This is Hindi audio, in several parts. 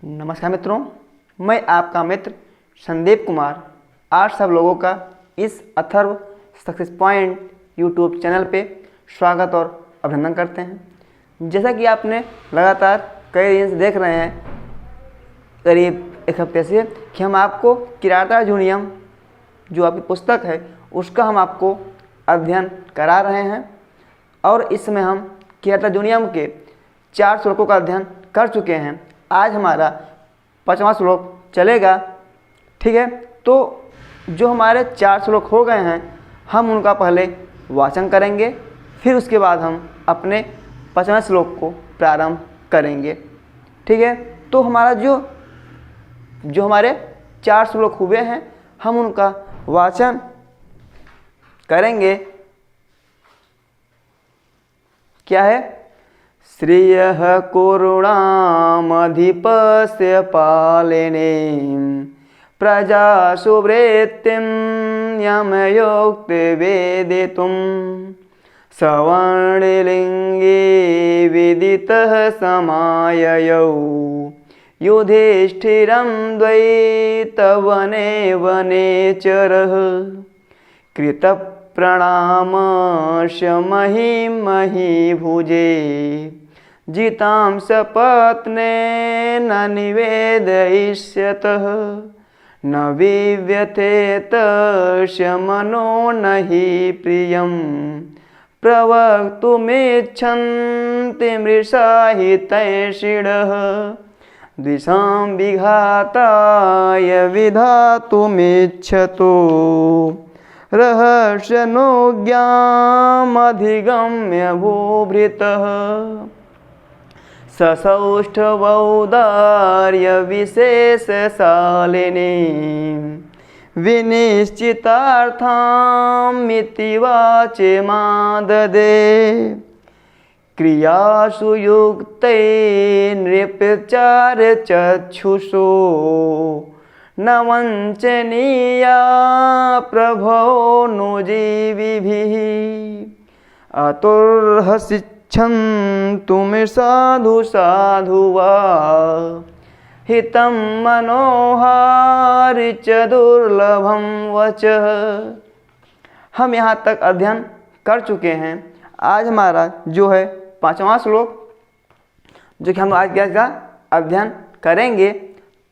नमस्कार मित्रों, मैं आपका मित्र संदीप कुमार आप सब लोगों का इस Atharva success point YouTube channel पे स्वागत और अभिनंदन करते हैं। जैसा कि आपने लगातार कई दिन से देख रहे हैं, करीब एक हफ्ते से, कि हम आपको किराता जूनियम जो आपकी पुस्तक है उसका हम आपको अध्ययन करा रहे हैं। और इस समय हम किराता जूनियम के 4 श्लोकों का अध्ययन कर चुके हैं। आज हमारा 5वां श्लोक चलेगा। ठीक है, तो जो हमारे 4 श्लोक हो गए हैं हम उनका पहले वाचन करेंगे, फिर उसके बाद हम अपने 5वें श्लोक को प्रारंभ करेंगे। ठीक है, तो हमारा जो हमारे 4 श्लोक हुए हैं हम उनका वाचन करेंगे। क्या है? श्रियः कुरुणामधिपस्य पालने प्रजासु वृत्तिं यमयोक्ते वेदितुं सवर्णलिङ्गे विदितः समाययौ युधिष्ठिरं द्वैतवने वनेचरः कृतप्रणामश्च महीभुजे जितां सपत्नेन निवेदयिष्यतः न विव्यथेतस्य मनो न हि प्रियं प्रवक्तुमिच्छन्ति मृषा हि तैषिणः द्विषां विघाताय विधातुमिच्छतो रहस्यनोज्ञामधिगम्य भूभृतः ससौष्ठवौदार्यविशेषशालिनी विनिश्चितार्थामिति वाचे माददे क्रियासु युक्ते नृपचारचक्षुषो न वञ्चनीया प्रभो नुजीविभिः अतुर्हसिच्छन्तु मे साधु साधु वा हितं मनोहारि च दुर्लभं वचः। हम यहाँ तक अध्ययन कर चुके हैं। आज हमारा जो है 5वां श्लोक जो कि हम आज का अध्ययन करेंगे।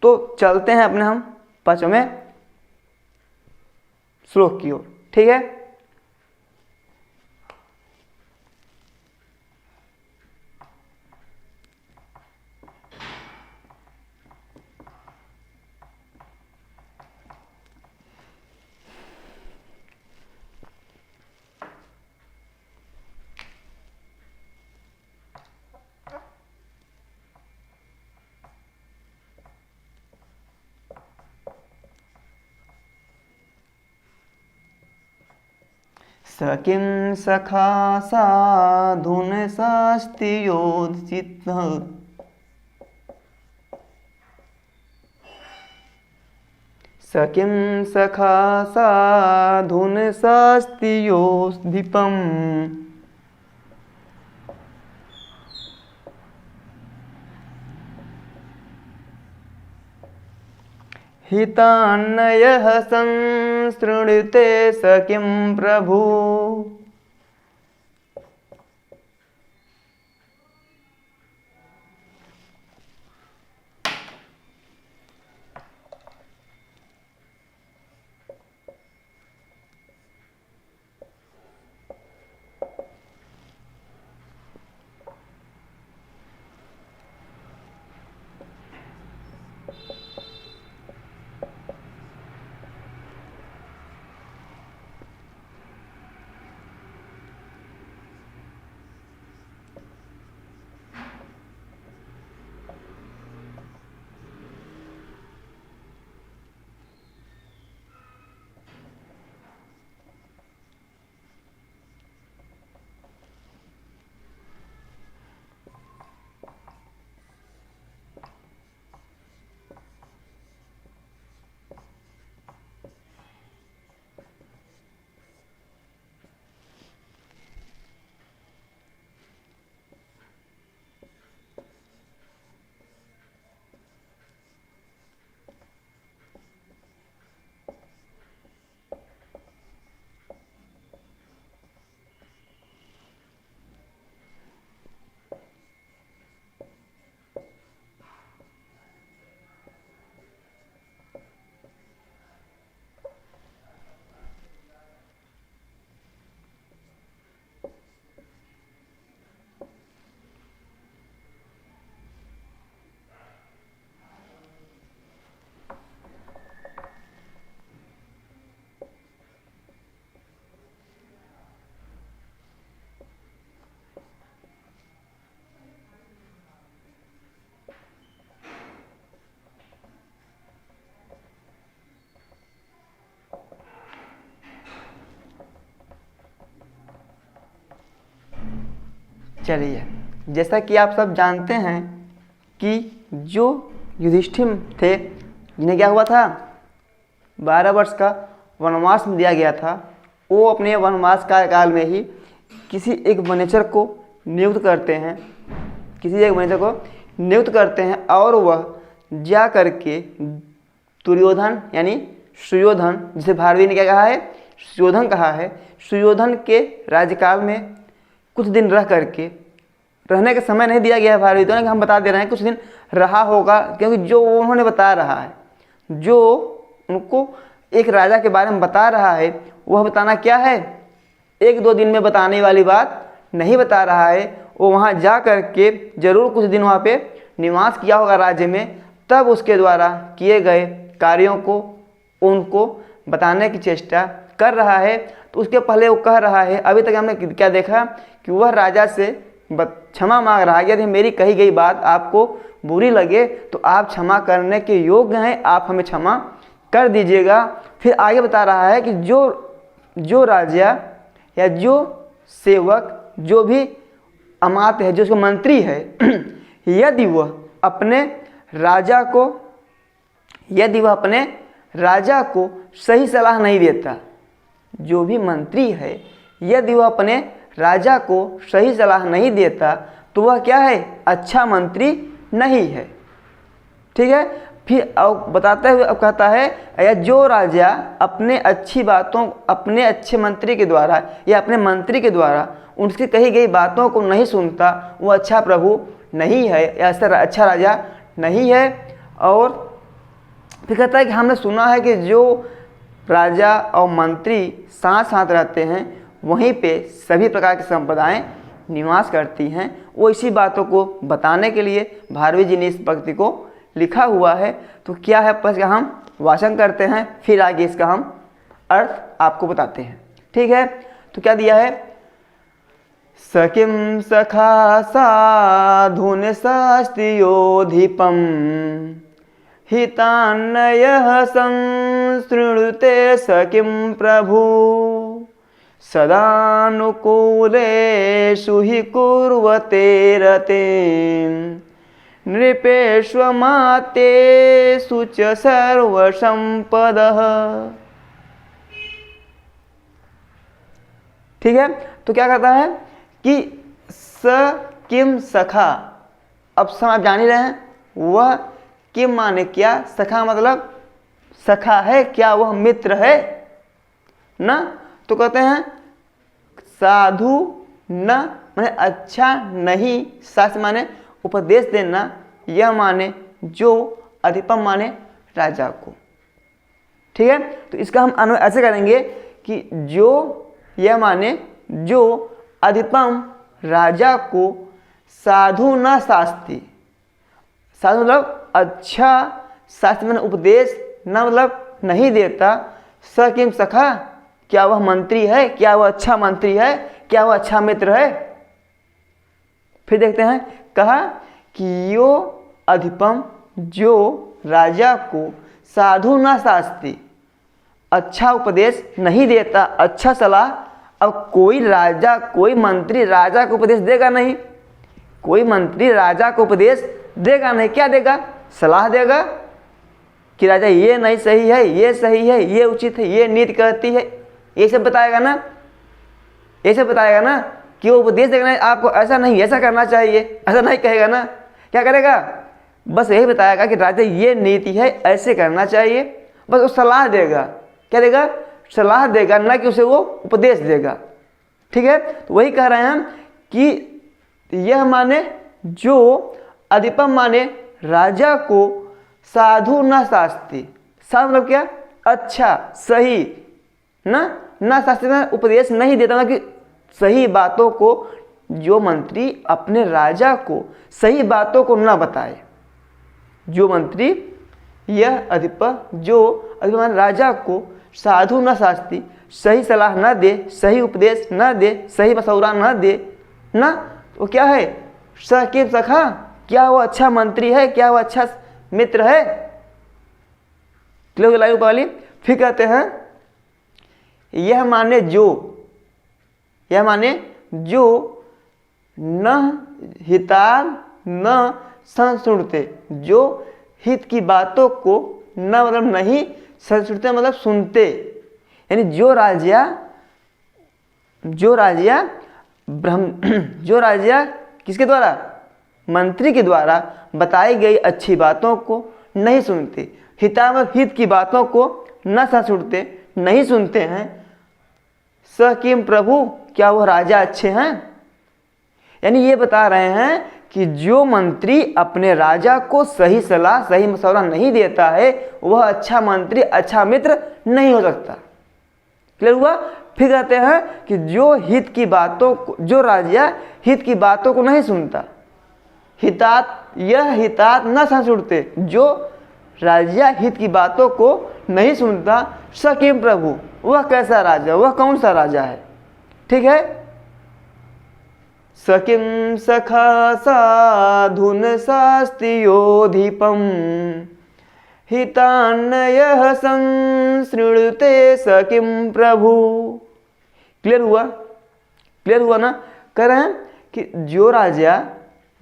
तो चलते हैं अपने हम 5वें श्लोक की ओर। ठीक है, स किं सखा साधुन शास्ति योजितः स किं सखा साधुन शास्ति योधिपम् हितान्नयः संसृणुते स किं प्रभु। चलिए, जैसा कि आप सब जानते हैं कि जो युधिष्ठिर थे, जिन्हें क्या हुआ था, 12 वर्ष का वनवास में दिया गया था, वो अपने वनवास काल में ही किसी एक वनेचर को नियुक्त करते हैं, और वह जा करके दुर्योधन यानी सुयोधन, जिसे भारती ने क्या कहा है, सुयोधन कहा है, सुयोधन के राज्यकाल में कुछ दिन रह करके, रहने का समय नहीं दिया गया है भारती ने, हम बता दे रहे हैं कुछ दिन रहा होगा, क्योंकि जो उन्होंने बता रहा है, जो उनको एक राजा के बारे में बता रहा है, वह बताना क्या है, 1-2 दिन में बताने वाली बात नहीं बता रहा है। वो वहाँ जा करके जरूर कुछ दिन वहाँ पे निवास किया होगा राज्य में, तब उसके द्वारा किए गए कार्यों को उनको बताने की चेष्टा कर रहा है। तो उसके पहले वो कह रहा है, अभी तक हमने क्या देखा कि वह राजा से क्षमा मांग रहा है, यदि मेरी कही गई बात आपको बुरी लगे तो आप क्षमा करने के योग्य हैं, आप हमें क्षमा कर दीजिएगा। फिर आगे बता रहा है कि जो राजा या जो सेवक, जो भी अमात्य है, जो उसका मंत्री है, यदि वह अपने राजा को सही सलाह नहीं देता, जो भी मंत्री है यदि वह अपने राजा को सही सलाह नहीं देता तो वह क्या है, अच्छा मंत्री नहीं है। ठीक है, फिर बताते हुए अब कहता है, या जो राजा अपने अच्छी बातों, अपने अच्छे मंत्री के द्वारा या अपने मंत्री के द्वारा उनकी कही गई बातों को नहीं सुनता, वो अच्छा प्रभु नहीं है या अच्छा राजा नहीं है। और फिर कहता है कि हमने सुना है कि जो राजा और मंत्री साथ साथ रहते हैं, वहीं पे सभी प्रकार की संपदाएं निवास करती हैं। वो इसी बातों को बताने के लिए भारवी जी ने इस पंक्ति को लिखा हुआ है। तो क्या है, बस हम वाचन करते हैं, फिर आगे इसका हम अर्थ आपको बताते हैं। ठीक है, तो क्या दिया है, सकिम सखा साधुन शास्त्रियोधिपम हितान्नयः संसृणुते सकिम प्रभु सदानुकूलेषु हि कुर्वते रते नृपेष्वमातेषु च सर्वसंपदः। ठीक है, तो क्या कहता है कि स किम सखा, अब सब आप जान ही रहे हैं, वह किम माने क्या, सखा मतलब सखा है क्या, वह मित्र है ना। तो कहते हैं साधु न माने अच्छा नहीं, शास्त्र माने उपदेश देना, यह माने जो, अधिपम माने राजा को। ठीक है, तो इसका हम अन्वय ऐसे करेंगे कि जो, यह माने जो अधिपम राजा को साधु न शास्ति, साधु मतलब अच्छा, शास्त्र में उपदेश न मतलब नहीं देता, स किम सखा क्या वह मंत्री है, क्या वह अच्छा मंत्री है, क्या वह अच्छा मित्र है। फिर देखते हैं, कहा कि यो अधिपम, जो राजा को साधु न शास्ति, अच्छा उपदेश नहीं देता, अच्छा सलाह। अब कोई राजा, कोई मंत्री राजा को उपदेश देगा नहीं, कोई मंत्री राजा को उपदेश देगा नहीं, क्या देगा, सलाह देगा कि राजा ये नहीं सही है, ये सही है, ये उचित है, ये नीति कहती है, ये सब बताएगा ना, ये सब बताएगा ना, कि वो उपदेश देगा ना, आपको ऐसा नहीं, ऐसा करना चाहिए, ऐसा नहीं कहेगा ना। क्या करेगा, बस यही बताएगा कि राजा ये नीति है, ऐसे करना चाहिए, बस वो सलाह देगा। क्या देगा, सलाह देगा, ना कि उसे वो उपदेश देगा। ठीक है, तो वही कह रहे हैं कि यह माने जो, अधिपम माने राजा को साधु न शास्ति, साधु मतलब क्या, अच्छा सही ना शास्त्री में उपदेश नहीं देता, ना कि सही बातों को, जो मंत्री अपने राजा को सही बातों को न बताए, जो मंत्री यह अधिपम, जो अधिपम राजा को साधु न शास्त्री, सही सलाह न दे, सही उपदेश न दे, सही मशवरा न दे ना, वो क्या है, स किम सखा, क्या वो अच्छा मंत्री है, क्या वो अच्छा मित्र है। क्लियर लाइव वाली। फिर कहते हैं, यह माने जो न हितात् न संशृणुते, जो हित की बातों को न मतलब नहीं संशृणुते मतलब सुनते, यानी जो राजा किसके द्वारा, मंत्री के द्वारा बताई गई अच्छी बातों को नहीं सुनते, हितावत हित की बातों को न संशृणुते नहीं सुनते हैं, स किम प्रभु, क्या वह राजा अच्छे हैं। यानी ये बता रहे हैं कि जो मंत्री अपने राजा को सही सलाह सही मशवरा नहीं देता है वह अच्छा मंत्री अच्छा मित्र नहीं हो सकता। क्लियर हुआ। फिर कहते हैं कि जो हित की बातों को, जो राजा हित की बातों को नहीं सुनता, हितात न संशृणुते, जो राजा हित की बातों को नहीं सुनता, स किम प्रभु, वह कैसा राजा, वह कौन सा राजा है। ठीक है। स किम सखा साधुन शास्त्रियोधिपम हितान्नयः संशृणुते स किम प्रभु। क्लियर हुआ ना। कह रहे हैं कि जो राजा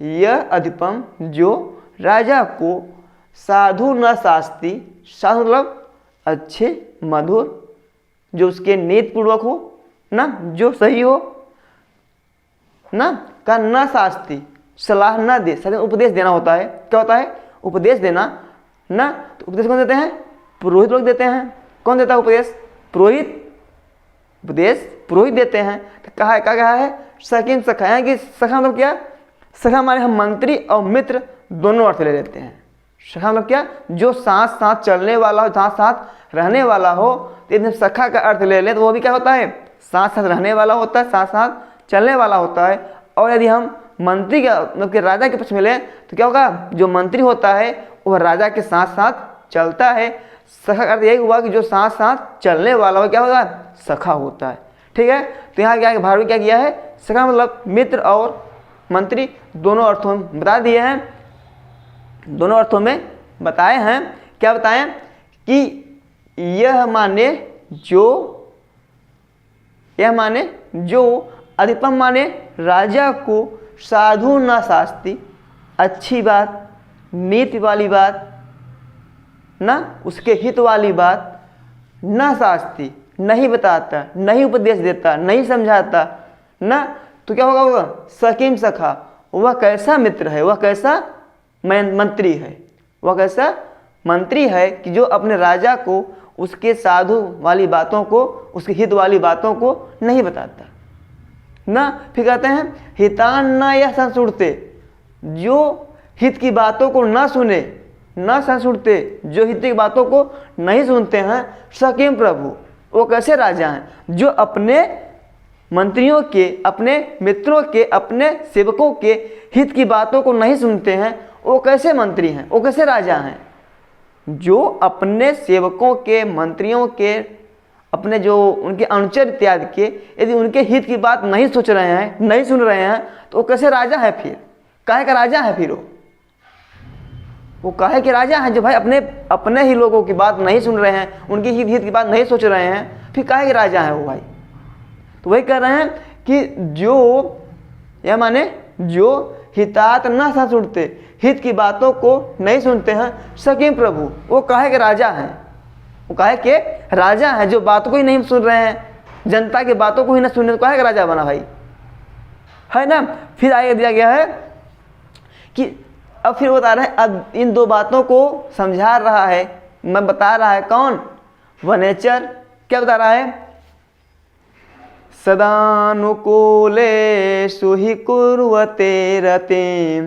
यह अधिपम, जो राजा को साधु न शास्त्री, साधु मतलब अच्छे मधुर, जो उसके नीतिपूर्वक हो ना, जो सही हो ना, का न शास्त्री सलाह न दे, उपदेश देना होता है। क्या होता है, उपदेश देना ना। तो उपदेश कौन देते हैं, पुरोहित लोग देते हैं। कौन देता है उपदेश, पुरोहित। उपदेश पुरोहित देते हैं। तो कहा है सकिम सखा, है कि सखा मतलब क्या, सखा हमारे हम मंत्री और मित्र दोनों अर्थ ले लेते हैं। सखा मतलब क्या, जो साथ साथ चलने वाला हो, साथ साथ रहने वाला हो। तो यदि सखा का अर्थ ले लें तो वो भी क्या होता है, साथ साथ रहने वाला होता है, साथ साथ चलने वाला होता है। और यदि हम मंत्री का मतलब कि राजा के पक्ष में लें तो क्या होगा, जो मंत्री होता है वह राजा के साथ साथ चलता है। सखा का अर्थ यही हुआ कि जो साथ साथ चलने वाला हो क्या होगा, सखा होता है। ठीक है। तो यहाँ क्या भारत में क्या किया है, सखा मतलब मित्र और मंत्री दोनों अर्थों में बता दिए हैं, दोनों अर्थों में बताए हैं। क्या बताएं कि यह माने जो अधिपम माने राजा को साधु न शास्त्री, अच्छी बात, नीति वाली बात ना, उसके हित वाली बात न शास्त्री, नहीं बताता, नहीं उपदेश देता, नहीं समझाता ना, तो क्या होगा, सकीम सखा, वह कैसा मित्र है, वह कैसा मंत्री है, वह कैसा मंत्री है कि जो अपने राजा को उसके साधु वाली बातों को, उसके हित वाली बातों को नहीं बताता ना। फिर कहते हैं हितान न यह संशुड़ते, जो हित की बातों को न सुने, न संशुड़ते, जो हित की बातों को नहीं सुनते हैं, सकीम प्रभु, वो कैसे राजा हैं, जो अपने मंत्रियों के, अपने मित्रों के, अपने सेवकों के हित की बातों को नहीं सुनते हैं, वो कैसे मंत्री हैं, वो कैसे राजा हैं। जो अपने सेवकों के, मंत्रियों के, अपने जो उनके अनुचर इत्यादि के, यदि उनके हित की बात नहीं सोच रहे हैं, नहीं सुन रहे हैं, तो वो कैसे राजा है, फिर काहे का राजा है, फिर वो काहे के राजा है, जो भाई अपने ही लोगों की बात नहीं सुन रहे हैं, उनकी हित की बात नहीं सोच रहे हैं, फिर काहे के राजा है वो भाई। तो वही कह रहे हैं कि जो यह माने जो हितात न संशुड़ते, हित की बातों को नहीं सुनते हैं, सकीम प्रभु, वो काहे के राजा हैं, वो काहे के राजा हैं, जो बातों को ही नहीं सुन रहे हैं, जनता की बातों को ही ना सुन रहे, तो काहे का राजा बना भाई, है ना। फिर आगे दिया गया है कि अब फिर बता रहे हैं, अब इन दो बातों को समझा रहा है, मैं बता रहा है कौन, वनेचर। क्या बता रहा है, सदानुकूलेषु हि कुर्वते रतिं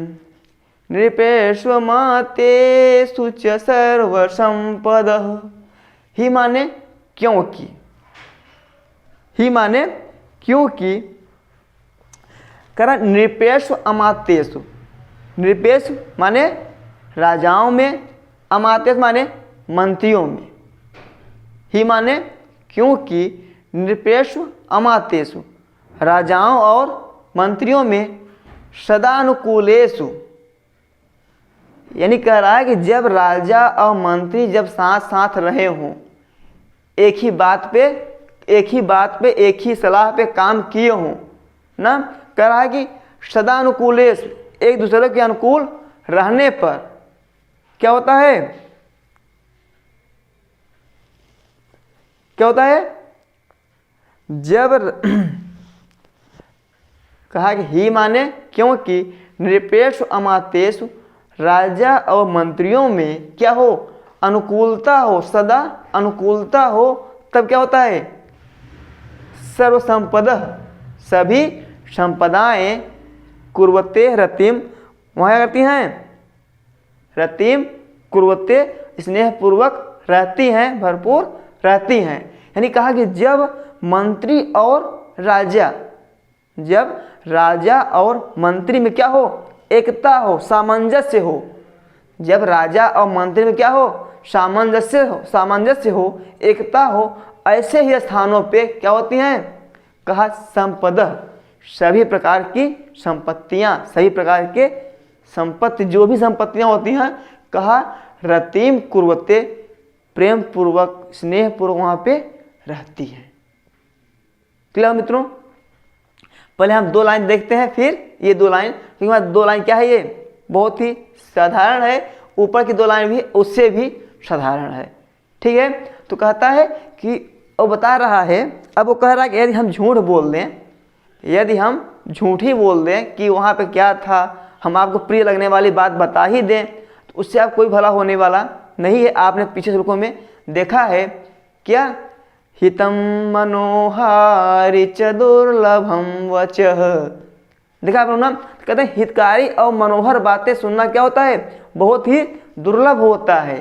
नृपेष्वमातेषु च सर्वसंपदः। ही माने क्योंकि, ही माने क्योंकि, कह नृपेष्व अमातेषु, नृपेश माने राजाओं में, अमातेश माने मंत्रियों में। ही माने क्योंकि नृपेशु अमातेषु, राजाओं और मंत्रियों में, सदानुकूलेषु, यानी कह रहा है कि जब राजा और मंत्री जब साथ साथ रहे हों, एक ही बात पे एक ही सलाह पे काम किए हों ना, कह रहा है कि सदानुकूलेषु, एक दूसरे के अनुकूल रहने पर क्या होता है, क्या होता है, जब कहा कि ही माने क्योंकि निरपेक्ष अमात्येषु, राजा और मंत्रियों में क्या हो, अनुकूलता हो, सदा अनुकूलता हो, तब क्या होता है, सर्वसंपदः, सभी संपदाएं, कुर्वते रतिम, वहाँ क्या करती हैं, रतिम कुर्वते, स्नेहपूर्वक रहती हैं, भरपूर रहती हैं। यानी कहा कि जब मंत्री और राजा, जब राजा और मंत्री में क्या हो, एकता हो, सामंजस्य हो, जब राजा और मंत्री में क्या हो, सामंजस्य हो, एकता हो, ऐसे ही स्थानों पे क्या होती हैं, कहा संपद, सभी प्रकार की संपत्तियां, सभी प्रकार के संपत्ति, जो भी संपत्तियां होती हैं, कहा रतिम कुर्वते, प्रेम पूर्वक, स्नेह पूर्वक वहां पे रहती है। क्लियर मित्रों, पहले हम 2 लाइन देखते हैं, फिर ये 2 लाइन, क्योंकि 2 लाइन क्या है, ये बहुत ही साधारण है, ऊपर की 2 लाइन भी उससे भी साधारण है। ठीक है, तो कहता है कि वो बता रहा है, अब वो कह रहा है कि यदि हम झूठ बोल दें, यदि हम झूठ ही बोल दें कि वहाँ पे क्या था, हम आपको प्रिय लगने वाली बात बता ही दें, तो उससे आप कोई भला होने वाला नहीं है। आपने पीछे श्लोकों में देखा है क्या, हितम मनोहारि च दुर्लभम वचः, देखा आप लोग ना, कहते हैं हितकारी और मनोहर बातें सुनना क्या होता है, बहुत ही दुर्लभ होता है।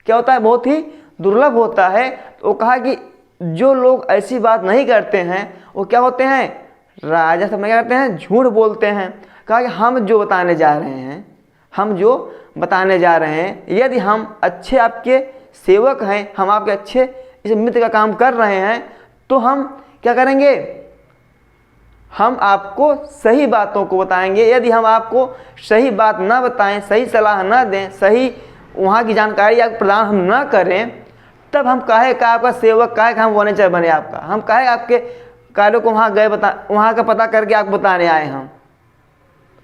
क्या होता है, बहुत ही दुर्लभ होता है। तो कहा कि जो लोग ऐसी बात नहीं करते हैं वो क्या होते हैं, राजा सब क्या करते हैं, झूठ बोलते हैं। कहा कि हम जो बताने जा रहे हैं, हम जो बताने जा रहे हैं, यदि हम अच्छे आपके सेवक हैं, हम आपके अच्छे इस मित्र का काम कर रहे हैं, तो हम क्या करेंगे, हम आपको सही बातों को बताएंगे। यदि हम आपको सही बात ना बताएं, सही सलाह ना दें, सही वहाँ की जानकारी आपको प्रदान हम ना करें, तब हम काहे का आपका सेवक, काहे का हम वॉलेंटियर बने आपका, हम काहे आपके कार्यों को वहाँ गए वहाँ का पता करके आपको बताने आए हम।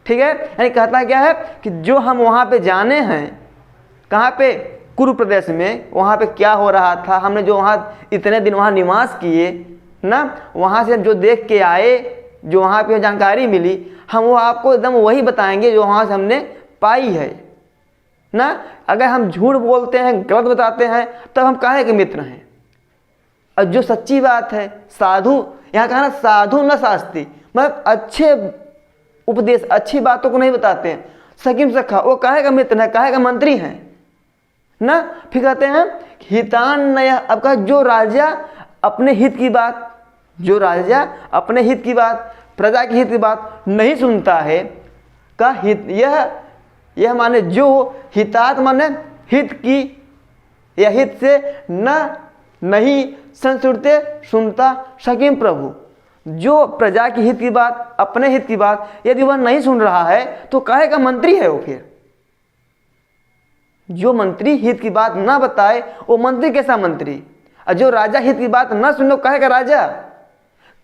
ठीक है, यानी कहता क्या है कि जो हम वहाँ पे जाने हैं, कहाँ पे, कुरु प्रदेश में, वहाँ पे क्या हो रहा था, हमने जो वहाँ इतने दिन वहाँ निवास किए ना, वहाँ से जो देख के आए, जो वहाँ पे जानकारी मिली, हम वो आपको एकदम वही बताएंगे जो वहाँ से हमने पाई है ना। अगर हम झूठ बोलते हैं, गलत बताते हैं, तब हम काहे के मित्र हैं। और जो सच्ची बात है, साधु, यहाँ कहा ना, साधु न शास्त्री, मतलब अच्छे उपदेश, अच्छी बातों को नहीं बताते हैं, सकीम सखा, वो काहे का मित्र है, काहे का मंत्री है ना। फिर कहते हैं हितान नया, अब कहा जो राजा अपने हित की बात, जो राजा अपने हित की बात, प्रजा के हित की बात नहीं सुनता है, का हित, यह माने जो हितात माने हित की, या हित से नहीं संसुरते सुनता सकीम प्रभु, जो प्रजा की हित की बात, अपने हित की बात यदि वह नहीं सुन रहा है, तो काहे का मंत्री है वो। फिर जो मंत्री हित की बात ना बताए, वो मंत्री कैसा मंत्री। और जो राजा हित की बात ना सुने, काहे का राजा।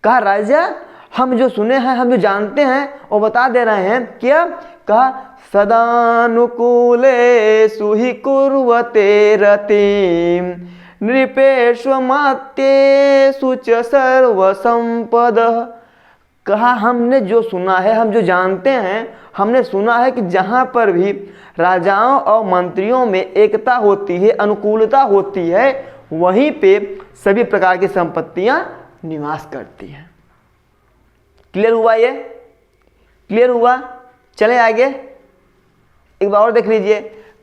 कहा राजा हम जो सुने हैं, हम जो जानते हैं, वो बता दे रहे हैं। क्या कहा, सदानुकूलेषु हि कुर्वते रतिम नृपेष्वमात्येषु च सर्वसंपदः। कहा हमने जो सुना है, हम जो जानते हैं, हमने सुना है कि जहाँ पर भी राजाओं और मंत्रियों में एकता होती है, अनुकूलता होती है, वहीं पे सभी प्रकार की संपत्तियां निवास करती हैं। क्लियर हुआ, ये क्लियर हुआ। चले आगे एक बार और देख लीजिए।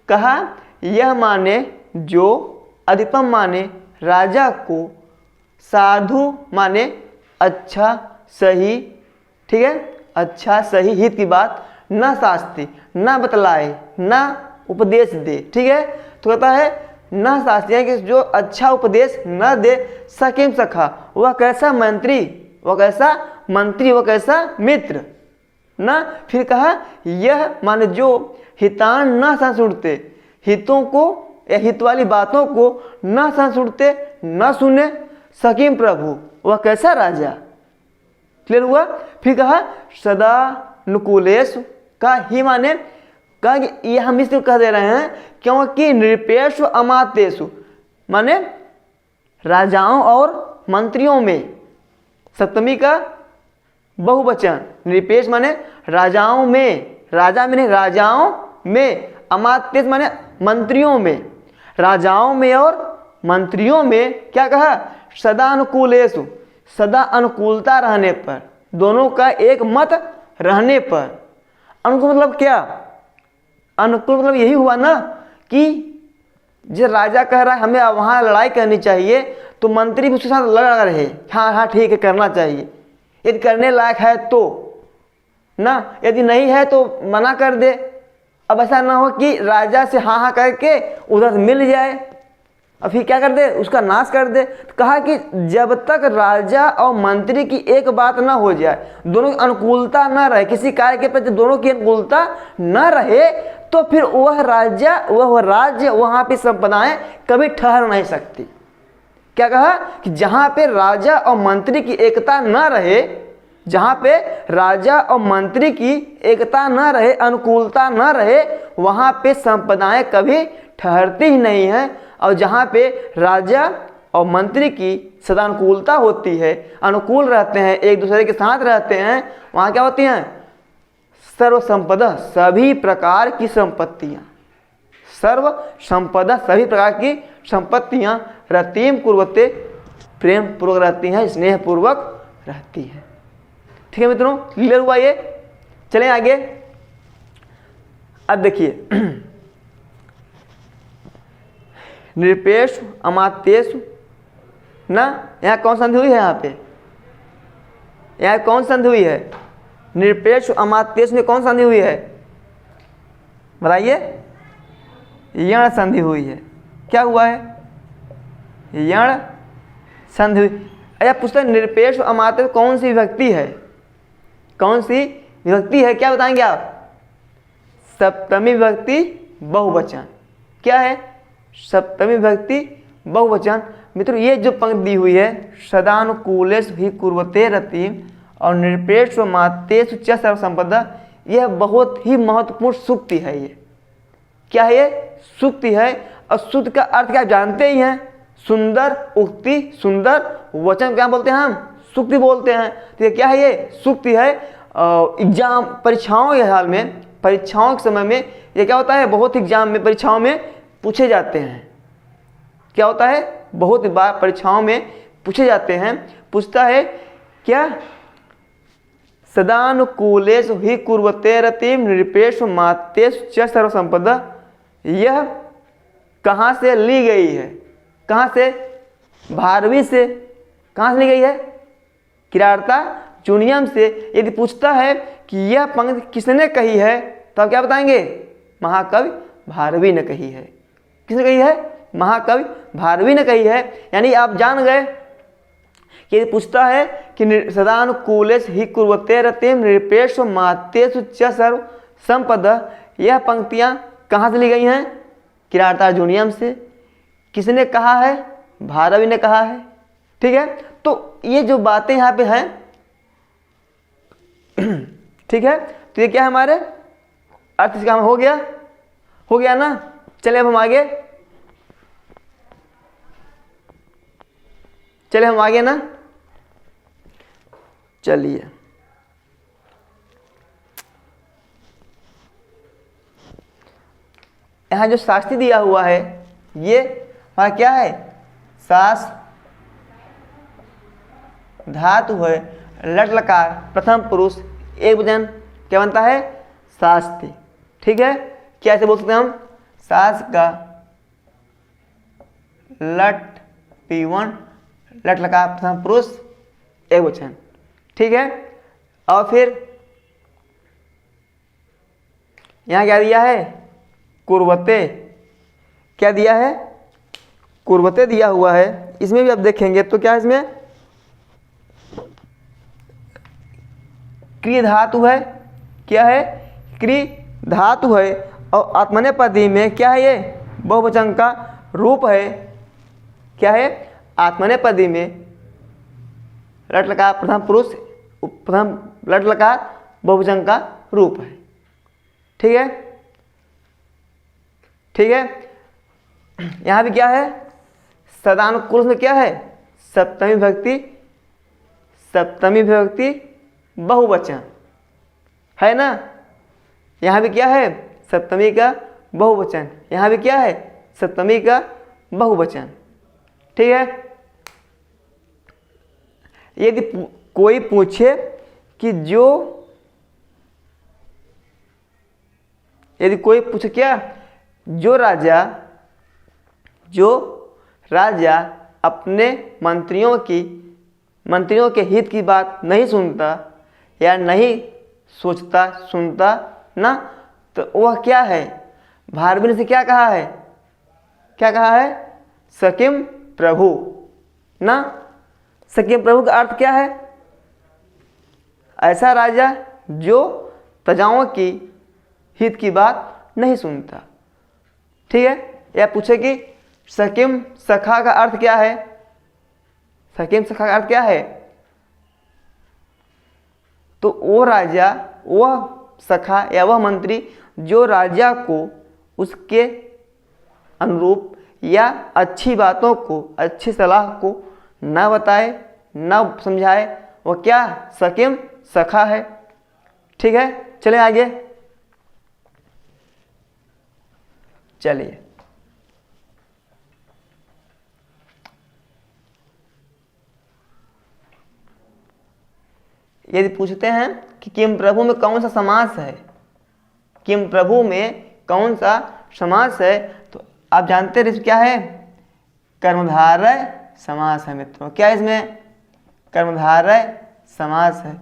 कहा यह माने जो, अधिपम माने राजा को, साधु माने अच्छा सही, ठीक है, अच्छा सही हित की बात न शास्त्री, न बतलाए, न उपदेश दे। ठीक है, तो कहता है न शास्त्री है कि जो अच्छा उपदेश न दे, सकीम सखा, वह कैसा मंत्री, वह कैसा मंत्री, वह कैसा मित्र ना। फिर कहा यह माने जो हितान न संसुरते, हितों को या हित वाली बातों को न संसुरते, न सुने, सकीम प्रभु, वह कैसा राजा। क्लियर हुआ। फिर कहा सदा नुकूलेषु का ही माने कहा कि ये हम इसलिए कह दे रहे हैं क्योंकि नृपेषु अमात्येषु माने राजाओं और मंत्रियों में, सप्तमी का बहुवचन, नृपेश माने राजाओं में, राजा माने राजाओं में, अमात्येष माने मंत्रियों में, राजाओं में और मंत्रियों में क्या कहा, सदा अनुकूलेषु, सदा अनुकूलता रहने पर, दोनों का एक मत रहने पर। अनुकूल मतलब क्या, अनुकूल मतलब यही हुआ ना कि जो राजा कह रहा है हमें वहाँ लड़ाई करनी चाहिए तो मंत्री भी उसके साथ लड़ रहे, हाँ हाँ ठीक है करना चाहिए, यदि करने लायक है तो ना, यदि नहीं है तो मना कर दे। अब ऐसा ना हो कि राजा से हाँ हाँ करके उधर से मिल जाए और फिर क्या कर दे, उसका नाश कर दे। तो कहा कि जब तक राजा और मंत्री की एक बात ना हो जाए, दोनों की अनुकूलता ना रहे, किसी कार्य के प्रति दोनों की अनुकूलता ना रहे, तो फिर वह राजा वह राज्य वहाँ पे संपदाएं कभी ठहर नहीं सकती। क्या कहा कि जहाँ पे राजा और मंत्री की एकता ना रहे, जहाँ पे राजा और मंत्री की एकता ना रहे, अनुकूलता ना रहे, वहाँ पे संपदाएं कभी ठहरती ही नहीं है। और जहाँ पे राजा और मंत्री की सदा अनुकूलता होती है, अनुकूल रहते हैं, एक दूसरे के साथ रहते हैं, वहाँ क्या होती हैं, सर्व संपदा, सभी प्रकार की संपत्तियाँ, सर्व संपदा सभी प्रकार की संपत्तियाँ रतीम कुर्वते, प्रेम पूर्वक रहती हैं, स्नेह पूर्वक रहती हैं। ठीक है मित्रों, क्लियर हुआ ये। चलें आगे। अब देखिए निरपेक्ष अमात्येषु ना, यहाँ कौन संधि हुई है, यहाँ कौन संधि हुई है, निरपेक्ष अमात्येषु में कौन संधि हुई है बताइए, यण संधि हुई है। क्या हुआ है, यण संधि हुई। अच्छा पूछते हैं निरपेक्ष अमात्येषु कौन सी विभक्ति है, कौन सी विभक्ति है, क्या बताएंगे आप, सप्तमी विभक्ति बहुवचन। क्या है, सप्तमी विभक्ति बहुवचन। मित्रों ये जो पंक्ति दी हुई है, सदानुकूलेषु हि कुर्वते रतिम और निरपेक्ष मातेषु च सर्व संपदा, यह बहुत ही महत्वपूर्ण सूक्ति है। ये क्या है, ये सूक्ति है। और सूक्त का अर्थ क्या जानते ही हैं, सुंदर उक्ति, सुंदर वचन क्या बोलते हैं हम, सूक्ति बोलते हैं। तो ये क्या है, ये सूक्ति है। एग्जाम परीक्षाओं के हाल में, परीक्षाओं के समय में ये क्या होता है, बहुत एग्जाम में परीक्षाओं में पूछे जाते हैं। क्या होता है, बहुत बार परीक्षाओं में पूछे जाते हैं। पूछता है क्या, सदानुकूलेषु हि कुर्वते रतिम निरपेक्ष मातेषु च सर्व संपदा, यह कहाँ से ली गई है, कहाँ से, भारवी से। कहाँ से ली गई है, किराता जूनियम से। यदि पूछता है कि यह पंक्ति किसने कही है, तो आप क्या बताएंगे, महाकवि भारवी ने कही है। किसने कही है, महाकवि भारवी ने कही है। यानी आप जान गए कि यदि पूछता है कि सदानुकूलेषु हि कुर्वते रतिम निरपेक्ष मातेषु च सर्व संपदा, यह पंक्तियाँ कहाँ से ली गई हैं, किराता जूनियम से। किसने कहा है, भारवी ने कहा है। ठीक है, तो ये जो बातें यहाँ पे हैं, ठीक है, तो ये क्या है, हमारे अर्थ इसका हो गया ना। चले अब हम आगे, चले हम आगे ना, चलिए यहाँ जो शास्त्री दिया हुआ है, ये हमारा क्या है, सास धातु है, लट लकार प्रथम पुरुष एक वचन क्या बनता है, शास्त्री। ठीक है, क्या ऐसे बोल सकते हैं हम, सास का लट P1 लट लकार प्रथम पुरुष एक वचन। ठीक है, और फिर यहाँ क्या दिया है, कुर्वते। क्या दिया है, कुर्वते दिया हुआ है। इसमें भी आप देखेंगे तो क्या है, इसमें क्री धातु है। क्या है, क्री धातु है। और आत्मनेपदी में क्या है, ये बहुवचन का रूप है। क्या है, आत्मनेपदी में लट लकार प्रथम पुरुष, प्रथम लट लकार बहुवचन का रूप है। ठीक है, ठीक है। यहां भी क्या है, सदानुकूल में क्या है, सप्तमी विभक्ति, सप्तमी विभक्ति बहुवचन है ना। यहां भी क्या है, सप्तमी का बहुवचन, यहां भी क्या है, सप्तमी का बहुवचन। ठीक है। यदि कोई पूछे कि यदि कोई पूछे क्या, जो राजा अपने मंत्रियों के हित की बात नहीं सुनता या नहीं सोचता सुनता ना, तो वह क्या है, भारवी ने से क्या कहा है, क्या कहा है, सकिम प्रभु ना। सकिम प्रभु का अर्थ क्या है, ऐसा राजा जो प्रजाओं की हित की बात नहीं सुनता। ठीक है। या पूछे कि सकिम सखा का अर्थ क्या है, सकिम सखा का अर्थ क्या है, तो वो राजा, वह सखा या वह मंत्री जो राजा को उसके अनुरूप या अच्छी बातों को, अच्छी सलाह को न बताए, न समझाए, वह क्या, सकिम सखा है। ठीक है, चले आगे। चलिए, यदि पूछते हैं कि किम प्रभु में कौन सा समास है, किम प्रभु में कौन सा समास है, तो आप जानते हैं क्या है, कर्मधारय समास है मित्रों। क्या इसमें, कर्मधारय समास है।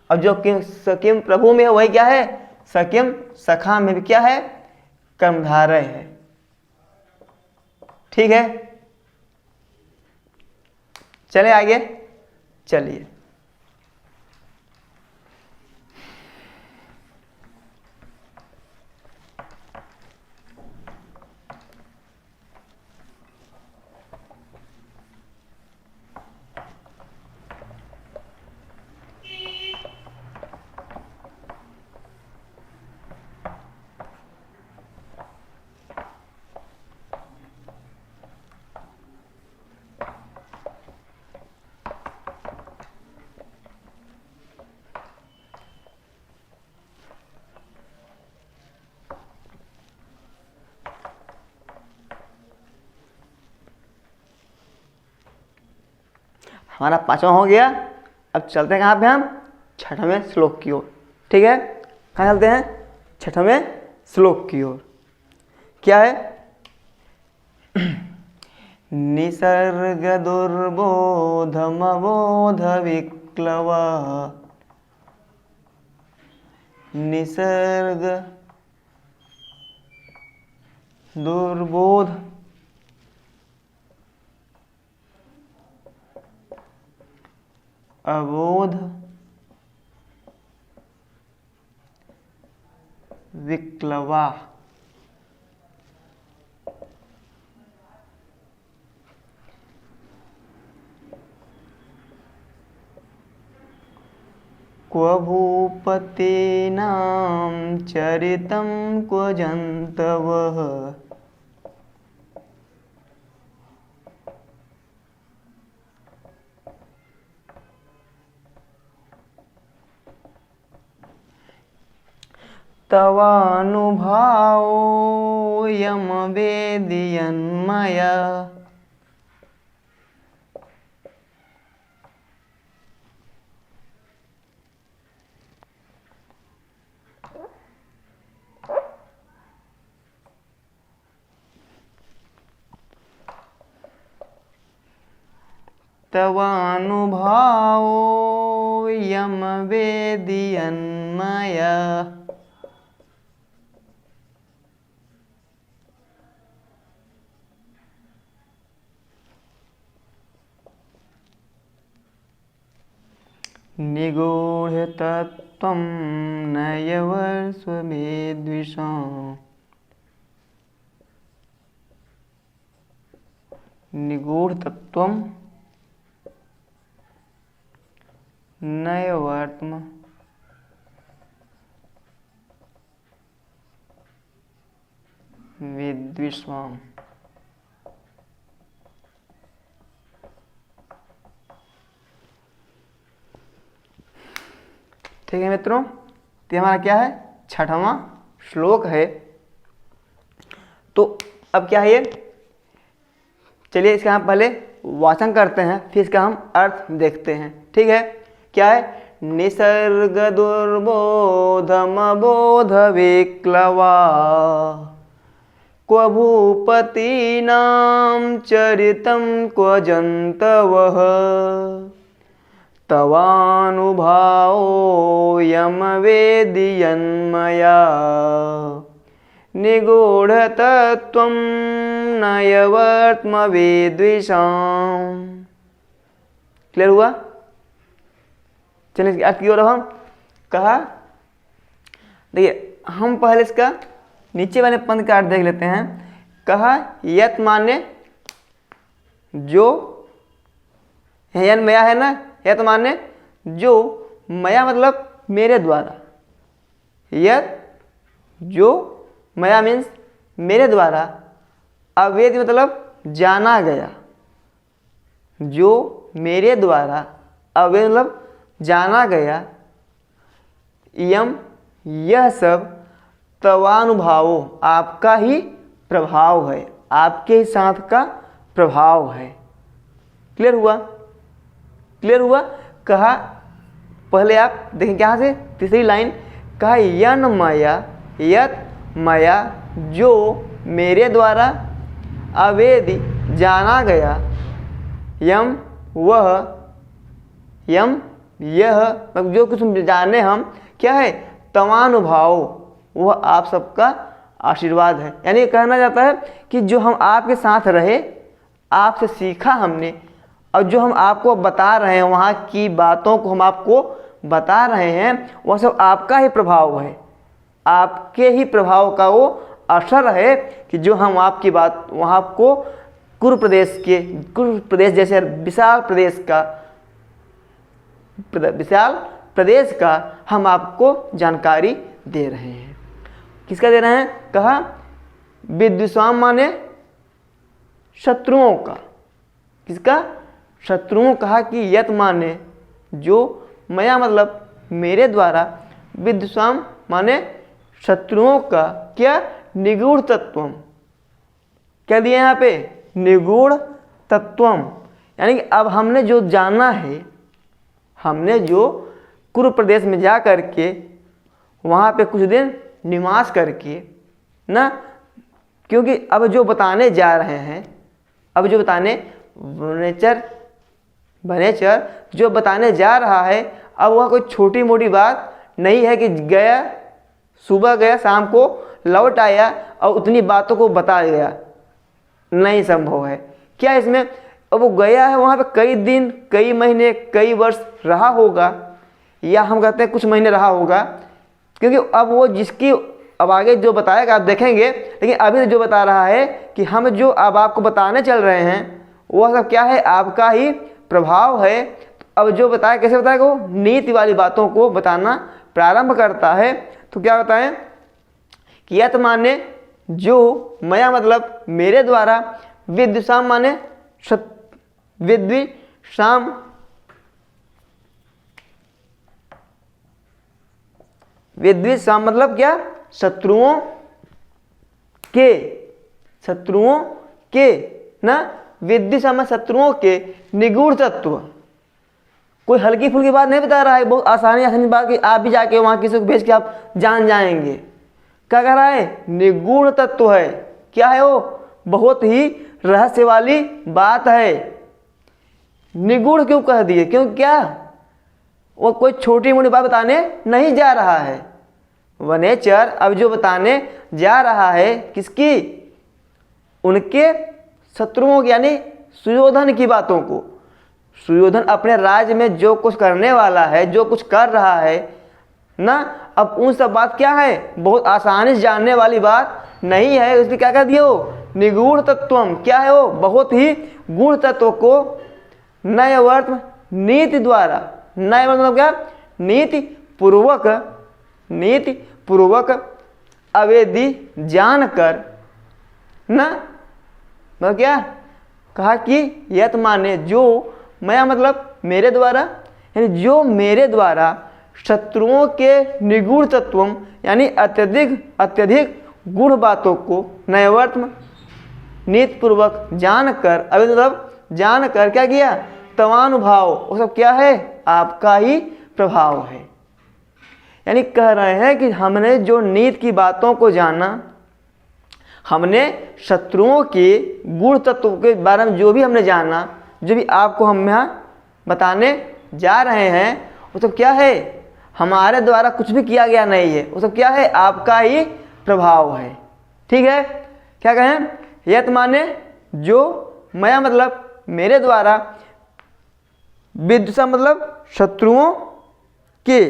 और जो किम प्रभु में है वही क्या है, सकिम सखा में भी क्या है, कर्मधारय है। ठीक है, चले आगे। चलिए, हमारा पांचवा हो गया। अब चलते हैं कहाँ पे, हम छठवें श्लोक की ओर। ठीक है, कहाँ चलते हैं, छठवें श्लोक की ओर। क्या है, निसर्ग दुर्बोधमबोध विक्लव, निसर्ग दुर्बोध अबोध विक्लवा। क्व भूपतीनां चरितं क्व जन्तवः, तवानुभावोऽयं वेदयन्मया। तवानुभावोऽयं वेदयन्मया। निगूढतत्त्वं नयवर्ष्वमेद्विषम्, निगूढतत्त्वं नयवर्त्म विद्विषाम। ठीक है मित्रों, तो हमारा क्या है, छठवां श्लोक है। तो अब क्या है ये, चलिए इसका हम पहले वाचन करते हैं, फिर इसका हम अर्थ देखते हैं। ठीक है, क्या है, निसर्ग दुर्बोधमबोध विक्लवा क्व भूपतीनां चरितं क्व जन्तवः तवानुभावोऽयं वेदियन्मया निगूढतत्त्वं नयवर्त्मविद्विषाम्। क्लियर हुआ? चलिए इसके अर्थ की ओर हम कहा, देखिए हम पहले इसका नीचे वाले पंद का अर्थ देख लेते हैं। कहा यत माने जो, यन मया है ना, यत माने जो, मया मतलब मेरे द्वारा, यत जो, मया मीन्स मेरे द्वारा, अवेद मतलब जाना गया, जो मेरे द्वारा, अवेद मतलब जाना गया, यम यह सब, तवानुभावो आपका ही प्रभाव है, आपके ही साथ का प्रभाव है। क्लियर हुआ? क्लियर हुआ? कहा पहले आप देखें क्या से, तीसरी लाइन, कहा यन मया, यत मया जो मेरे द्वारा, अवेदि जाना गया, यम वह, यम यह मतलब जो कुछ जाने हम, क्या है, तवानुभाव वह आप सबका आशीर्वाद है। यानी कहना जाता है कि जो हम आपके साथ रहे, आपसे सीखा हमने, और जो हम आपको बता रहे हैं, वहाँ की बातों को हम आपको बता रहे हैं, वह सब आपका ही प्रभाव है, आपके ही प्रभाव का वो असर है कि जो हम आपकी बात, वहाँ आपको कुरु प्रदेश जैसे विशाल प्रदेश का हम आपको जानकारी दे रहे हैं। किसका दे रहे हैं? कहा विद्विषाम माने शत्रुओं का। किसका? शत्रुओं। कहा कि यत माने जो, मया मतलब मेरे द्वारा, विद्विषाम माने शत्रुओं का, क्या, निगूढ़ तत्वम। क्या दिया यहाँ पे? निगूढ़ तत्वम। यानी कि अब हमने जो जाना है, हमने जो कुरु प्रदेश में जा करके वहाँ पे कुछ दिन निवास करके ना, क्योंकि अब जो बताने जा रहे हैं, अब जो बताने वनेचर जो बताने जा रहा है, अब वह कोई छोटी मोटी बात नहीं है कि गया, सुबह गया, शाम को लौट आया और उतनी बातों को बता गया, नहीं संभव है। क्या इसमें, अब वो गया है वहाँ पे कई दिन, कई महीने, कई वर्ष रहा होगा, या हम कहते हैं कुछ महीने रहा होगा, क्योंकि अब वो जिसकी, अब आगे जो बताएगा आप देखेंगे, लेकिन अभी जो बता रहा है कि हम जो अब आपको बताने चल रहे हैं, वह सब क्या है, आपका ही प्रभाव है। अब जो बताया, कैसे बताएगा, वो नीति वाली बातों को बताना प्रारंभ करता है। तो क्या बताएं कि यत माने जो, मया मतलब मेरे द्वारा, विद्विषाम माने विद्विषाम, विद्विषाम मतलब क्या, शत्रुओं के ना, विद्विषाम शत्रुओं के, निगूढ़ तत्व। कोई हल्की फुल्की बात नहीं बता रहा है, बहुत आसानी बात कि आप भी जाके वहां किसी को भेज के आप जान जाएंगे। क्या कह रहा है? निगूढ़ तत्व है। क्या है वो? बहुत ही रहस्य वाली बात है। निगूढ़ क्यों कह दिए? क्यों, क्या वो कोई छोटी मोटी बात बताने नहीं जा रहा है। वनेचर अब जो बताने जा रहा है, किसकी? उनके शत्रुओं की, यानी सुयोधन की बातों को। सुयोधन अपने राज्य में जो कुछ करने वाला है, जो कुछ कर रहा है ना, अब उन सब बात क्या है, बहुत आसानी से जानने वाली बात नहीं है। उसमें क्या कह दिया वो? निगूढ़ तत्वम। क्या है वो? बहुत ही गूढ़ तत्व को नयवर्त्म नीति द्वारा, नय मतलब क्या? नीति पूर्वक अवेदी जानकर ना, मतलब क्या कहा कि यत माने जो, मैं मतलब मेरे द्वारा, यानी जो मेरे द्वारा शत्रुओं के निगूढ़ तत्वों यानी अत्यधिक गूढ़ बातों को नैवर्त्म नीतिपूर्वक जानकर, अभी मतलब जानकर क्या किया, तवानुभाव, वो सब क्या है, आपका ही प्रभाव है। यानी कह रहे हैं कि हमने जो नीति की बातों को जाना, हमने शत्रुओं के गूढ़ तत्वों के बारे में जो भी हमने जाना, जो भी आपको हम यहाँ बताने जा रहे हैं, वो सब क्या है, हमारे द्वारा कुछ भी किया गया नहीं है, वो सब क्या है, आपका ही प्रभाव है। ठीक है, क्या कहें, यत माने जो, मैं मतलब मेरे द्वारा, विद्वेषा मतलब शत्रुओं के,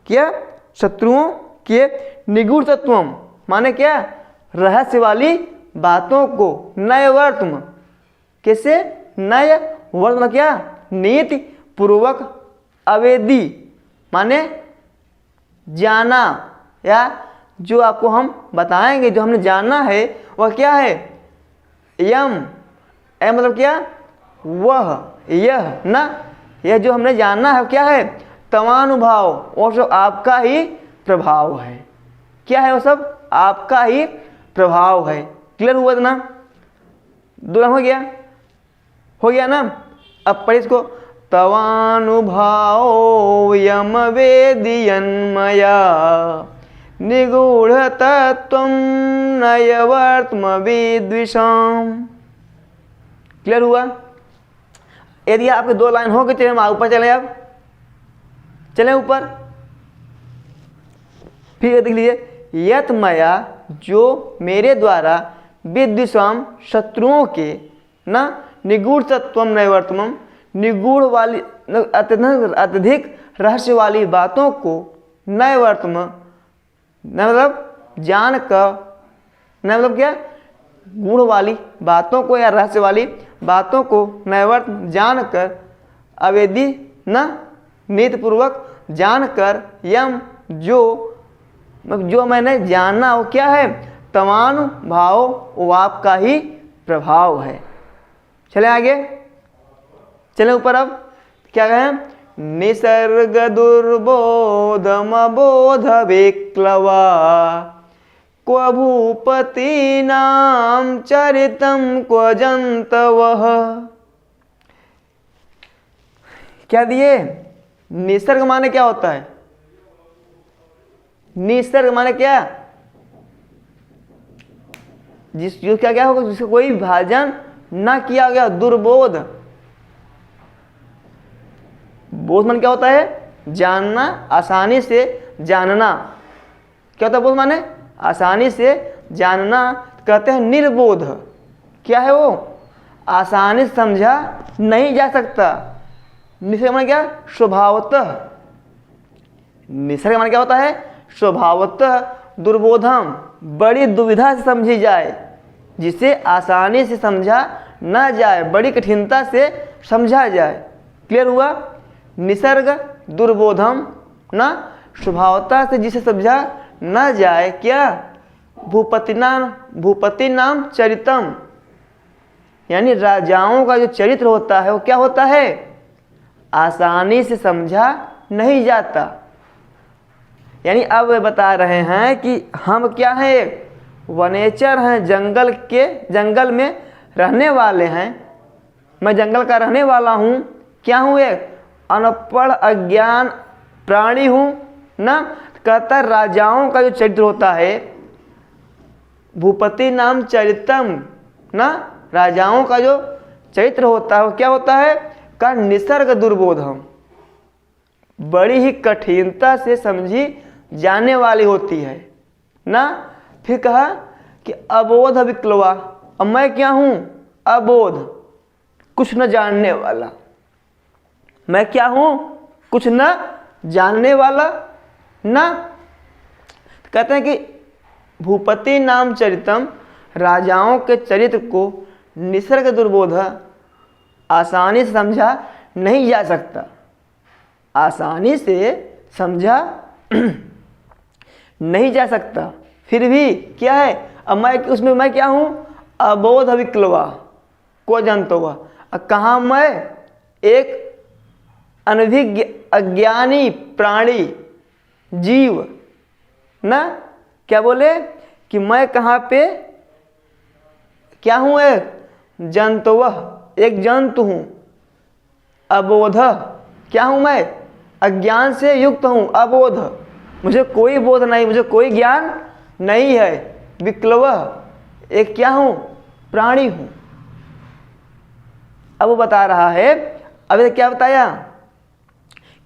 क्या, शत्रुओं के निगूढ़ तत्वों माने क्या, रहस्य वाली बातों को नैवर्त्म, कैसे, नय वर्त्म क्या, नीति पूर्वक अवेदी माने जाना, या जो आपको हम बताएंगे, जो हमने जाना है वह क्या है, यम, ए मतलब क्या, वह, यह ना, यह जो हमने जाना है क्या है, तवानुभाव, और जो आपका ही प्रभाव है। क्या है वो सब, आपका ही प्रभाव है। क्लियर हुआ ना, दो हो गया ना। अब पढ़िए इसको, तवानुभाव यम वेदियन्मया निगूढ़ तत्व नयवर्त्म विद्विषाम। क्लियर हुआ। यदि आपके दो लाइन हो गए, चलिए हम ऊपर चले, अब चलें ऊपर, फिर देख लीजिए, यत मया जो मेरे द्वारा विद्विषाम शत्रुओं के न निगूढ़ तत्वम नैवर्तमम निगूढ़ वाली अत्यधिक रहस्य वाली बातों को नैवर्तम मतलब जान कर, मतलब क्या, गूढ़ वाली बातों को या रहस्य वाली बातों को नैवर्त जानकर, अवेदी न नीतिपूर्वक जानकर, यम जो मैंने जानना वो क्या है, तवानुभाव, वो आपका ही प्रभाव है। चले आगे, चले ऊपर। अब क्या कहें, निसर्ग दुर्बोधमबोध विक्लवा क्व भूपति नाम चरितम क्व जंतवः। क्या दिए, निसर्ग माने क्या होता है, निसर्ग माने क्या, जो क्या होगा, जिसका कोई विभाजन ना किया गया, दुर्बोध। बोध मन क्या होता है, जानना, आसानी से जानना। क्या होता है बोध माने, आसानी से जानना। कहते हैं निर्बोध, क्या है वो, आसानी से समझा नहीं जा सकता। निसर्ग माने क्या, स्वभावतः। निसर्ग माने क्या होता है, स्वभावतः दुर्बोधम, बड़ी दुविधा से समझी जाए, जिसे आसानी से समझा न जाए, बड़ी कठिनता से समझा जाए। क्लियर हुआ। निसर्ग दुर्बोधम न स्वभावता से जिसे समझा न जाए, क्या, भूपति नाम चरितम, यानी राजाओं का जो चरित्र होता है वो क्या होता है, आसानी से समझा नहीं जाता। यानी अब वे बता रहे हैं कि हम क्या हैं, वनेचर हैं, जंगल में रहने वाले हैं। मैं जंगल का रहने वाला हूँ, क्या हूँ, एक अनपढ़ अज्ञान प्राणी हूँ ना। कहता है राजाओं का जो चरित्र होता है, भूपति नाम चरितम ना, राजाओं का जो चरित्र होता है वो क्या होता है, का निसर्ग दुर्बोधम, बड़ी ही कठिनता से समझी जाने वाली होती है ना। फिर कहा कि अबोध विक्लवा, अब मैं क्या हूँ, अबोध, कुछ न जानने वाला। मैं क्या हूँ, कुछ न जानने वाला ना। कहते हैं कि भूपति नाम चरितम, राजाओं के चरित्र को निसर्ग दुर्बोध, आसानी से समझा नहीं जा सकता, आसानी से समझा नहीं जा सकता। फिर भी क्या है, अब मैं उसमें मैं क्या हूँ, अबोध विक्लवा को जानता हुआ। कहाँ मैं एक अनभिज्ञ अज्ञानी प्राणी जीव ना, क्या बोले कि मैं कहाँ पे क्या हूँ, एक जंतुव, एक जंतु हूँ। अबोध क्या हूँ मैं, अज्ञान से युक्त हूँ, अबोध, मुझे कोई बोध नहीं, मुझे कोई ज्ञान नहीं है। विक्लव एक क्या हूँ, प्राणी हूँ। अब वो बता रहा है, अब क्या बताया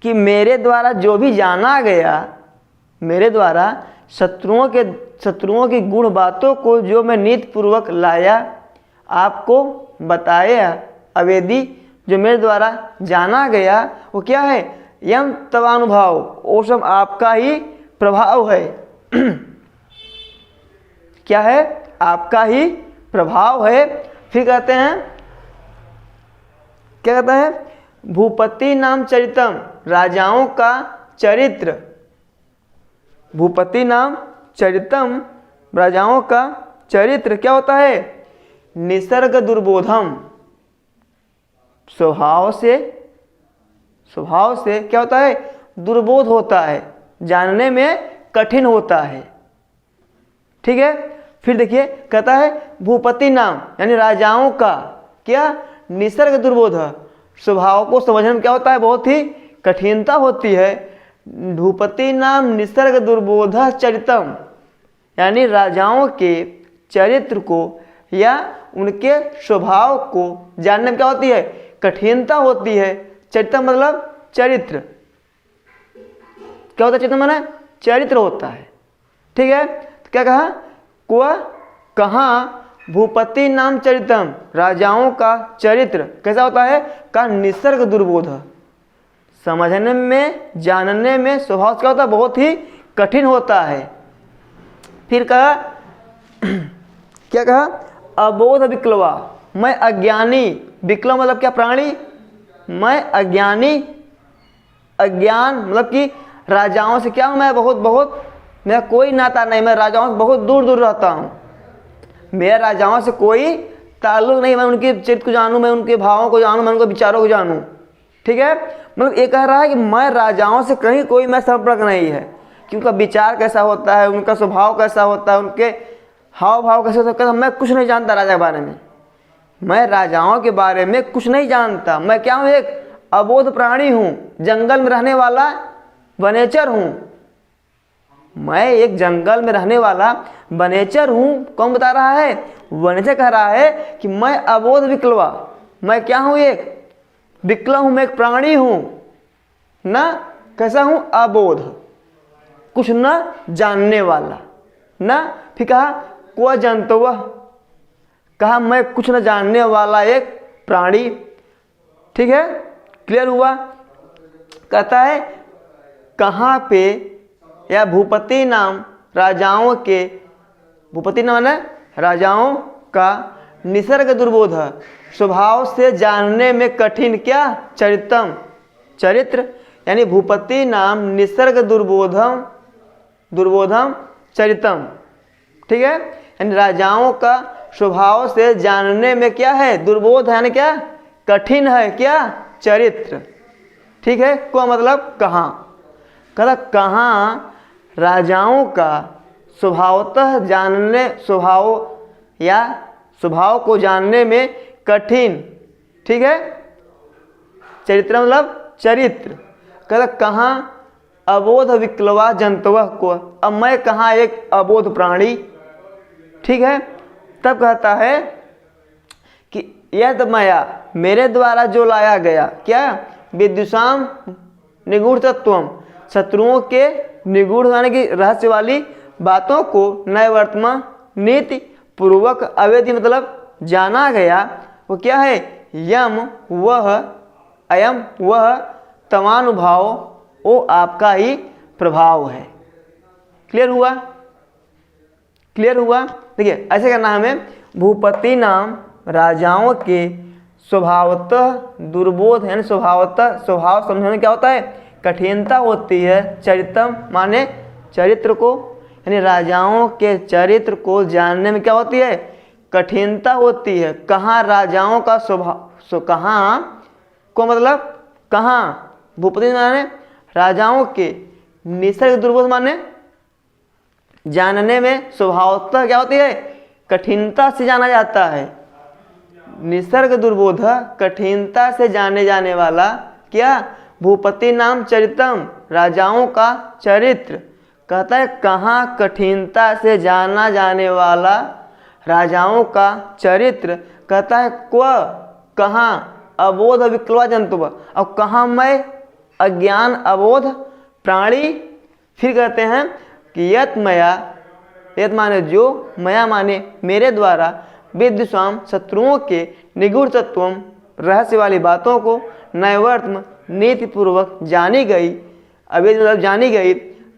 कि मेरे द्वारा जो भी जाना गया, मेरे द्वारा शत्रुओं की गुण बातों को जो मैं नीति पूर्वक लाया, आपको बताया अवेदी, जो मेरे द्वारा जाना गया वो क्या है, यम तवानुभाव, वो सब आपका ही प्रभाव है। क्या है, आपका ही प्रभाव है। फिर कहते हैं, क्या कहता है, भूपति नाम चरितम, राजाओं का चरित्र, भूपति नाम चरितम, राजाओं का चरित्र क्या होता है, निसर्ग दुर्बोधम, स्वभाव से क्या होता है, दुर्बोध होता है, जानने में कठिन होता है। ठीक है। फिर देखिए कहता है भूपति नाम यानी राजाओं का क्या, निसर्ग दुर्बोध, स्वभाव को समझने में क्या होता है, बहुत ही कठिनता होती है। भूपति नाम निसर्ग दुर्बोध चरितम, यानी राजाओं के चरित्र को या उनके स्वभाव को जानने में क्या होती है, कठिनता होती है। चरित्र मतलब चरित्र, क्या होता है, चरित्र माने चरित्र होता है। ठीक है। तो क्या कहा, कहाँ भूपति नाम चरितम, राजाओं का चरित्र कैसा होता है, का निसर्ग दुर्बोध, समझने में जानने में स्वभाव क्या होता है, बहुत ही कठिन होता है। फिर कहा क्या कहा, अबोध विक्लवा, मैं अज्ञानी, विक्लव मतलब क्या, प्राणी, मैं अज्ञानी, अज्ञान मतलब कि राजाओं से क्या हूँ मैं, बहुत मेरा कोई नाता नहीं, मैं राजाओं से बहुत दूर दूर रहता हूँ, मेरा राजाओं से कोई ताल्लुक नहीं, मैं उनके चित्त को जानूँ, मैं उनके भावों को जानूँ, मैं उनके विचारों को जानूँ। ठीक है। मतलब ये कह रहा है कि मैं राजाओं से कहीं कोई मैं संपर्क नहीं है, कि उनका विचार कैसा होता है, उनका स्वभाव कैसा होता है, उनके हाव भाव कैसे होता है, मैं कुछ नहीं जानता राजा के बारे में, मैं राजाओं के बारे में कुछ नहीं जानता। मैं क्या हूँ, एक अबोध प्राणी हूँ, जंगल में रहने वाला वनेचर हूँ, मैं एक जंगल में रहने वाला वनेचर हूँ। कौन बता रहा है, वनेचर कह रहा है कि मैं अबोध विक्लवा, मैं क्या हूँ, एक विक्लव हूँ, मैं एक प्राणी हूँ ना, कैसा हूँ, अबोध, कुछ न जानने वाला ना। फिर कहा को जंतुव, कहा मैं कुछ न जानने वाला एक प्राणी। ठीक है, क्लियर हुआ। कहता है कहाँ पे, या भूपति नाम राजाओं के, भूपति नाम है राजाओं का निसर्ग दुर्बोध, स्वभाव से जानने में कठिन क्या, चरितम, चरित्र, यानी भूपति नाम निसर्ग दुर्बोधम चरितम। ठीक है, यानी राजाओं का स्वभाव से जानने में क्या है, दुर्बोध है, यानी क्या, कठिन है, क्या, चरित्र। ठीक है। को मतलब कहाँ, कहता कहाँ राजाओं का स्वभावतः जानने, स्वभाव को जानने में कठिन। ठीक है। चरित्र मतलब चरित्र। कहता कहाँ अबोध विक्लवा जंतव को, अब मैं कहाँ एक अबोध प्राणी। ठीक है। तब कहता है कि यद माया, मेरे द्वारा जो लाया गया, क्या, विद्युषाम निगूढ़ तत्वम, शत्रुओं के निगूढ़ यानी कि रहस्य वाली बातों को नए वर्तमान नीति पूर्वक अवेदी मतलब जाना गया, वो क्या है, यम वह, अयम वह, तमानुभाव वो आपका ही प्रभाव है। क्लियर हुआ, क्लियर हुआ। देखिए ऐसे करना हमें, भूपति नाम राजाओं के स्वभावतः दुर्बोध, यानी स्वभावतः, स्वभाव समझने में क्या होता है, कठिनता होती है। चरितम माने चरित्र को, यानी राजाओं के चरित्र को जानने में क्या होती है, कठिनता होती है। कहाँ राजाओं का स्वभाव, कहाँ को मतलब कहाँ, भूपति माने राजाओं के, निसर्ग दुर्बोध माने जानने में स्वभावतः क्या होती है, कठिनता से जाना जाता है। निसर्ग दुर्बोध कठिनता से जाने जाने वाला क्या, भूपति नाम चरितम, राजाओं का चरित्र। कहता है कहाँ कठिनता से जाना जाने वाला राजाओं का चरित्र। कहता है क्व, कहाँ, अबोध विकलवा जंतु, अब कहाँ मैं अज्ञान अबोध प्राणी। फिर कहते हैं कि यत मया, यत माने जो, मया माने मेरे द्वारा, विद्वान शत्रुओं के निगूढ़ तत्वम रहस्य वाली बातों को नैवर्तम नीतिपूर्वक जानी गई, अवेद मतलब जानी गई,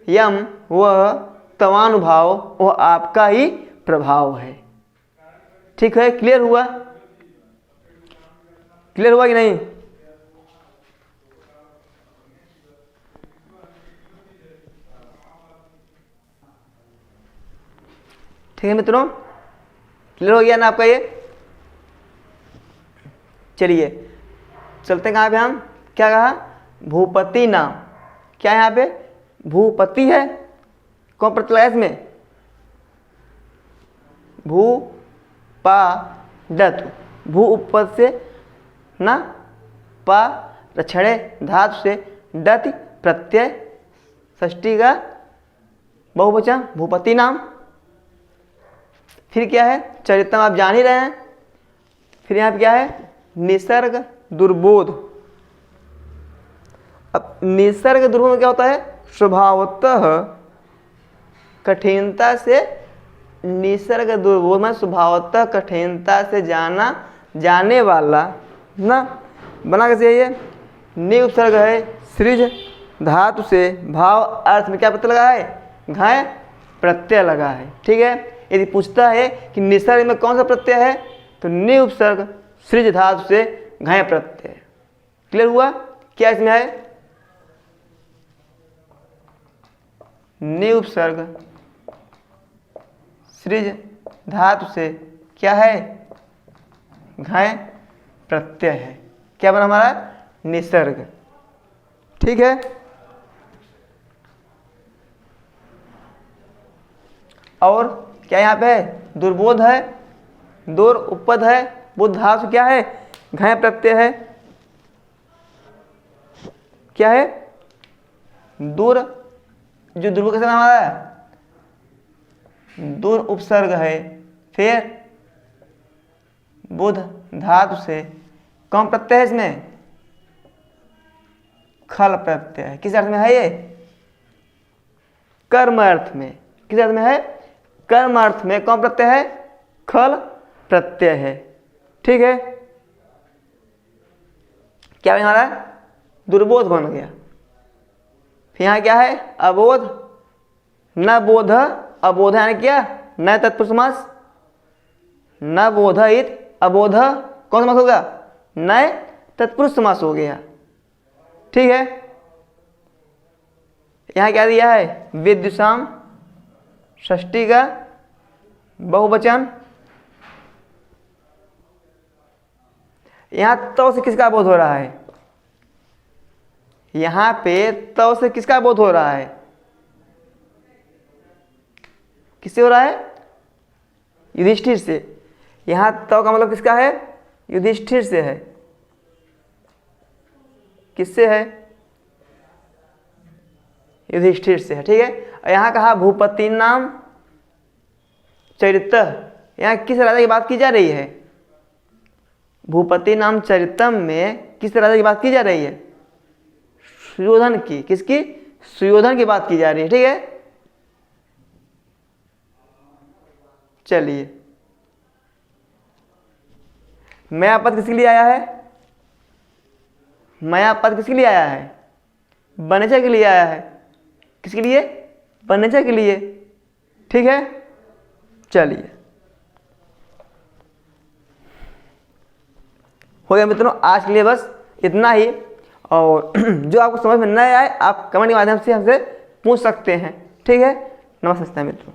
यम वह तवानुभाव वह आपका ही प्रभाव है। ठीक है, क्लियर हुआ, क्लियर हुआ कि नहीं? ठीक है मित्रों, क्लियर हो गया ना आपका ये? चलिए चलते हैं कहाँ पे हम, क्या कहा, भूपति नाम, क्या यहाँ पे भूपति है, कौन प्रत्यय है इसमें, भू पा डत, भू उपपद से ना, पा रक्षणे धातु से, डत प्रत्यय षष्ठी का बहुवचन भूपति नाम। फिर क्या है, चरित्रम आप जान ही रहे हैं। फिर यहाँ पे क्या है, निसर्ग दुर्बोध। अब निसर्ग दुर्बोध में क्या होता है, स्वभावतः कठिनता से, निसर्ग दुर्बोध में स्वभावतः कठिनता से जाना जाने वाला ना, बना कैसे ये, नि उपसर्ग है, सृज धातु से, भाव अर्थ में क्या प्रत्यय लगा है, घाय प्रत्यय लगा है। ठीक है, यदि पूछता है कि निसर्ग में कौन सा प्रत्यय है, तो नि उपसर्ग सृज धातु से घाय प्रत्यय। क्लियर हुआ, क्या इसमें है, नि उपसर्ग सृज धातु से क्या है, घाय प्रत्यय है। क्या बना हमारा, निसर्ग। ठीक है, और क्या यहाँ पे है, दुर्बोध है, दूर उपपद है, बुद्ध धातु क्या है, घय प्रत्यय है, क्या है, दूर, जो दुर्बोध कैसे नाम आ रहा है, दूर उपसर्ग है, फिर बुध धातु से, कौन प्रत्यय है इसमें, खल प्रत्यय है। किस अर्थ में है ये, कर्म अर्थ में। किस अर्थ में है, कर्म अर्थ में कौन प्रत्यय है, खल प्रत्यय है। ठीक है, क्या बन रहा है, दुर्बोध बन गया। फिर यहाँ क्या है, अबोध, न बोध, अबोध यानी क्या, न तत्पुरुष समास, न बोध इत अबोध, कौन समास होगा, न तत्पुरुष समास हो गया। ठीक है, यहाँ क्या दिया है, विद्युषाम षष्ठी का बहुवचन। यहाँ तो से किसका बोध हो रहा है, यहाँ पे तो से किसका बोध हो रहा है, किससे हो रहा है, युधिष्ठिर से। यहाँ तो का मतलब किसका है, युधिष्ठिर से है। किससे है, युधिष्ठिर से है। ठीक है, यहाँ कहा भूपति नाम चरित्र, यहाँ किस राजा की बात की जा रही है, भूपति नाम चरितम में किस राजा की बात की जा रही है, सुयोधन की। किसकी, सुयोधन की बात की जा रही है। ठीक है, चलिए, मया पद किसके लिए आया है, मया पद किसके लिए आया है, वनचय के लिए आया है। किसके लिए, वनचय के लिए। ठीक है, चलिए, हो गया मित्रों, आज के लिए बस इतना ही। और जो आपको समझ में न आए आप कमेंट के माध्यम से हमसे पूछ सकते हैं। ठीक है, नमस्ते मित्रों।